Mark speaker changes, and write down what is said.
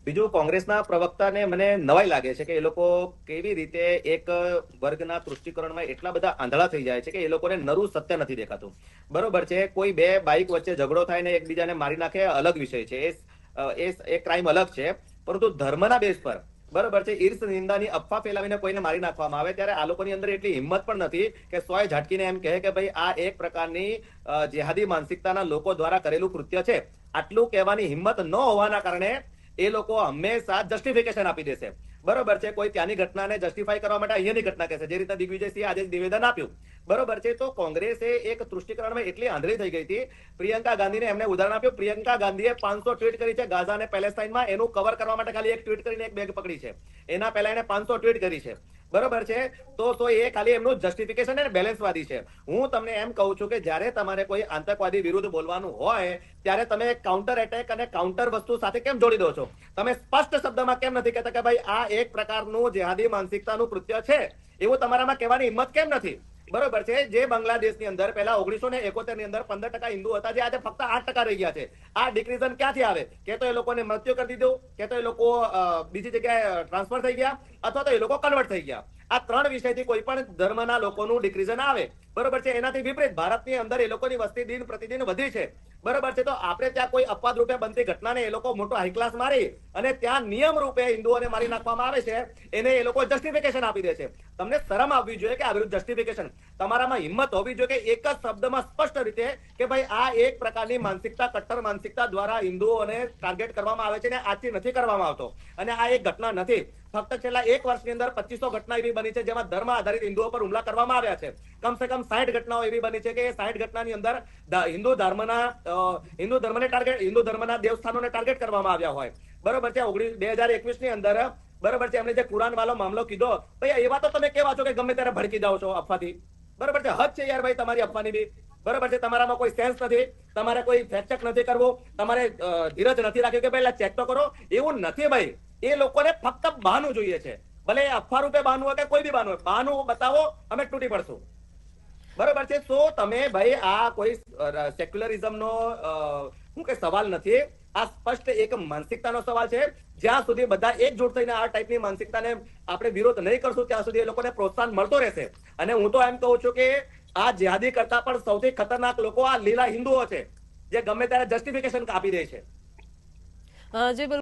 Speaker 1: બીજું કોંગ્રેસના પ્રવક્તાને મને નવાઈ લાગે છે કે એ લોકો કેવી રીતે એક વર્ગના તૃષ્ટિકરણમાં એટલા બધા આંધળા થઈ જાય છે કે એ લોકોને નરું સત્ય નથી દેખાતું. બરોબર છે, કોઈ બે બાઇક વચ્ચે ઝઘડો થાય ને એકબીજાને મારી નાખે અલગ વિષય છે, એ ક્રાઇમ અલગ છે. પરંતુ ધર્મના બેઝ પર બરોબર છે, ઈર્ષ નિંદાની અફવા ફેલાવીને કોઈને મારી નાખવામાં આવે ત્યારે આ લોકોની અંદર એટલી હિંમત પણ નથી કે સોય ઝાટકીને એમ કહે કે ભાઈ આ એક પ્રકારની જેહાદી માનસિકતાના લોકો દ્વારા કરેલું કૃત્ય છે. આટલું કહેવાની હિંમત ન હોવાના કારણે એ લોકો હંમેશા જસ્ટિફિકેશન આપી દેશે. બરોબર છે, કોઈ ત્યાંની ઘટનાને જસ્ટિફાઈ કરવા માટે અહીંયાની ઘટના કહેશે, જે રીતે દિગ્વિજયસિંહ આજે નિવેદન આપ્યું. બરોબર છે, તો કોંગ્રેસે એક તૃષ્ટિકરણમાં એટલી આંધળી થઈ ગઈ હતી. પ્રિયંકા ગાંધીને એમને ઉદાહરણ આપ્યું. પ્રિયંકા ગાંધીએ 500 ટ્વીટ કરી છે ગાઝા અને પેલેસ્ટાઇનમાં. એનું કવર કરવા માટે ખાલી એક ટ્વીટ કરીને એક બેગ પકડી છે. એના પહેલા એને 500 ટ્વીટ કરી છે. બરોબર છે, તો એ ખાલી એમનું જસ્ટિફિકેશન અને બેલેન્સવાદી છે. હું તમને એમ કહું છું કે જ્યારે તમારે કોઈ આતંકવાદી વિરુદ્ધ બોલવાનું હોય ત્યારે તમે કાઉન્ટર એટેક અને કાઉન્ટર વસ્તુ સાથે કેમ જોડી દો છો? તમે સ્પષ્ટ શબ્દમાં કેમ નથી કહેતા કે ભાઈ આ એક પ્રકારનું જેહાદી માનસિકતાનું કૃત્ય છે, એવું તમારામાં કહેવાની હિંમત કેમ નથી? બરોબર છે, જે બાંગ્લાદેશની અંદર પહેલા 1971 ની અંદર 15% હિન્દુ હતા, જે આજે ફક્ત 8% રહી ગયા છે. આ ડિક્રીઝન ક્યાંથી આવે? કે તો એ લોકોને મૃત્યુ કરી દીધું, કે તો એ લોકો બીજી જગ્યાએ ટ્રાન્સફર થઈ ગયા, અથવા તો એ લોકો કન્વર્ટ થઈ ગયા. આ ત્રણ વિષયથી કોઈ પણ ધર્મના લોકોનું ડિક્રીઝન આવે. બરોબર છે, એનાથી વિપરીત ભારતની અંદર એ લોકોની વસ્તી દિન પ્રતિદિન વધી છે. બરોબર છે, તો આપણે ત્યાં કોઈ અપવાદ રૂપે બનતી ઘટનાને એ લોકો મોટો હાઈ ક્લાસ મારી અને ત્યાં નિયમ રૂપે હિન્દુઓને મારી નાખવામાં આવે છે, એને એ લોકો જસ્ટિફિકેશન આપી દે છે. તમને શરમ આવવી જોઈએ કે આ વિરુદ્ધ જસ્ટિફિકેશન તમારામાં હિંમત હોવી જોઈએ કે એક જ શબ્દમાં સ્પષ્ટ રીતે કે ભાઈ આ એક પ્રકારની માનસિકતા, કટ્ટર માનસિકતા દ્વારા હિન્દુઓને ટાર્ગેટ કરવામાં આવે છે અને આજથી નથી કરવામાં આવતો. અને આ એક ઘટના નથી. ફક્ત છેલ્લા એક વર્ષની અંદર 2500 ઘટના એવી બની છે જેમાં ધર્મ આધારિત હિન્દુઓ પર હુમલા કરવામાં આવ્યા છે. કમસે કમ 60 ઘટનાઓ એવી બની છે કે એ 60 ઘટનાની અંદર હિન્દુ ધર્મને ટાર્ગેટ, હિન્દુ ધર્મના દેવસ્થાનોને ટાર્ગેટ કરવામાં આવ્યા હોય. બરોબર છે, 2021 ની અંદર બરોબર છે, એમને જે કુરાન વાળો મામલો કીધો, ભાઈ એવા તો તમે કેવા છો કે ગમે ત્યારે ભડકી જાઓ છો અફવાથી? બરોબર છે, હદ છે યાર ભાઈ તમારી અફવાની બી. બરોબર છે, તમારામાં કોઈ સેન્સ નથી, તમારે કોઈ ફેક્ટ ચેક નથી કરવું, તમારે ધીરજ નથી રાખી કે ભાઈ ચેક તો કરો. એવું નથી ભાઈ. એ લોકોને ફક્ત બહાનું જોઈએ છે. ભલે અફવા રૂપે બહાનું હોય કે કોઈ બી બહાનું હોય, બહાનું બતાવો, અમે તૂટી પડશું. બરોબર છે, તો તમે ભાઈ આ કોઈ સેક્યુલરિઝમનો શું કે સવાલ નથી. આ સ્પષ્ટ એક માનસિકતાનો સવાલ છે. જ્યાં સુધી બધા એકજૂટ થઈને આ ટાઈપની માનસિકતાને આપણે વિરોધ નહીં કરશું ત્યાં સુધી એ લોકોને પ્રોત્સાહન મળતો રહેશે. અને હું તો એમ કહું છું કે આ જેહાદી કરતા પણ સૌથી ખતરનાક લોકો આ લીલા હિન્દુઓ છે, જે ગમે ત્યારે જસ્ટિફિકેશન આપી દે છે.
Speaker 2: જી